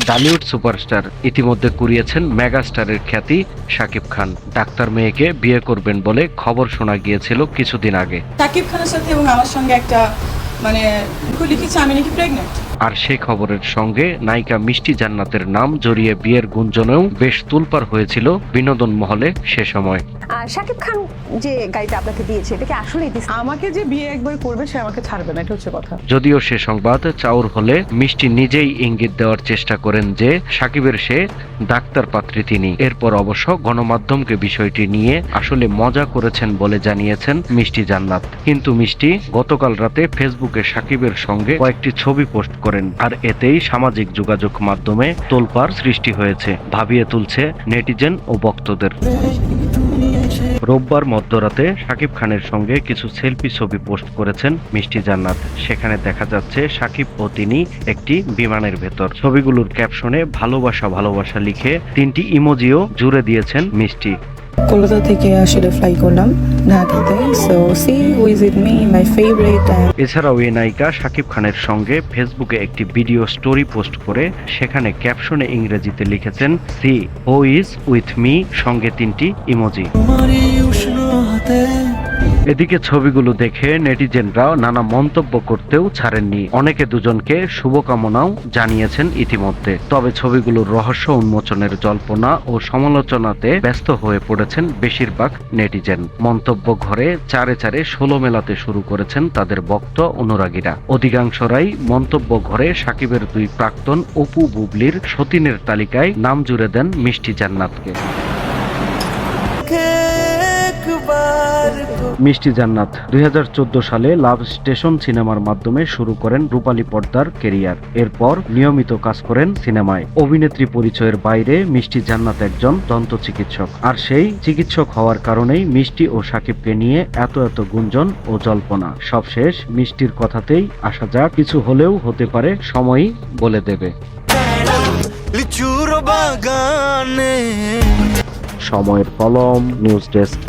Tollywood superstar ইতিমধ্যে কুড়িয়েছেন মেগাস্টারের খ্যাতি Shakib Khan. Doctor মেয়েকে বিয়ে করবেন বলে খবর শোনা গিয়েছিল কিছুদিন আগে। শাকিব খানের সাথে এবং আমার সঙ্গে একটা লিখেছে আমি নাকি প্রেগনেন্ট। আর সেই খবরের সঙ্গে নায়িকা মিষ্টি জান্নাতের নাম জড়িয়ে বিয়ের গুঞ্জনেও বেশ তোলপাড় হয়েছিল বিনোদন মহলে সে সময়। শাকিব খান যে গাড়িটা আপনাকে দিয়েছে এটা কি আসলেই আমাকে যে বিয়ে একবার করবে সে আমাকে ছাড়বে না, এটা হচ্ছে কথা। যদিও সে সংবাদ চাউর হলে মিষ্টি নিজেই ইঙ্গিত দেওয়ার চেষ্টা করেন যে সাকিবের সে ডাক্তার পাত্রী তিনি। এরপর অবশ্য গণমাধ্যমকে বিষয়টি নিয়ে আসলে মজা করেছেন বলে জানিয়েছেন মিষ্টি জান্নাত। কিন্তু মিষ্টি গতকাল রাতে ফেসবুকে সাকিবের সঙ্গে কয়েকটি ছবি পোস্ট করেন, আর এতেই সামাজিক যোগাযোগ মাধ্যমে তোলপাড় সৃষ্টি হয়েছে, ভাবিয়ে তুলছে নেটিজেন ও ভক্তদের। রোববার মধ্যরাতে শাকিব খানের সঙ্গে কিছু সেলফি ছবি পোস্ট করেছেন মিষ্টি জান্নাত। সেখানে দেখা যাচ্ছে সাকিব ও তিনি একটি বিমানের ভেতর। ছবিগুলোর ক্যাপশনে ভালোবাসা ভালোবাসা লিখে 3টি ইমোজিও জুড়ে দিয়েছেন মিষ্টি। কলকাতা থেকে আসলে ফ্লাই করলাম ঢাকাতে। So see who is with me my favourite. এছাড়াও এই নায়িকা শাকিব খানের সঙ্গে ফেসবুকে একটি ভিডিও স্টোরি পোস্ট করে সেখানে ক্যাপশনে ইংরেজিতে লিখেছেন see who is with me সঙ্গে 3টি ইমোজি। এদিকে ছবিগুলো দেখে নেটিজেনরা নানা মন্তব্য করতেও ছাড়েননি। অনেকে দুজনকে শুভকামনাও জানিয়েছেন ইতিমধ্যে। তবে ছবিগুলোর রহস্য উন্মোচনের জল্পনা ও সমালোচনাতে ব্যস্ত হয়ে পড়েছেন বেশিরভাগ নেটিজেন। মন্তব্য ঘরে চারে চারে 16 মেলাতে শুরু করেছেন তাদের ভক্ত অনুরাগীরা। অধিকাংশরাই মন্তব্য ঘরে সাকিবের 2 প্রাক্তন অপু বুবলির সতীনের তালিকায় নাম জুড়ে দেন মিষ্টি জান্নাতকে। মিষ্টি জান্নাত 2014 সালে লাভ স্টেশন সিনেমার মাধ্যমে শুরু করেন রূপালী পর্দার কেরিয়ার। এরপর নিয়মিত কাজ করেন সিনেমায়। অভিনেত্রী পরিচয়ের বাইরে মিষ্টি জান্নাত একজন দন্ত চিকিৎসক। আর সেই চিকিৎসক হওয়ার কারণেই মিষ্টি ও সাকিবকে নিয়ে এত গুঞ্জন ও জল্পনা। সবশেষ মিষ্টির কথাতেই আসা যাক, কিছু হলেও হতে পারে, সময়ই বলে দেবে। সময়ের কলম, নিউজ ডেস্ক।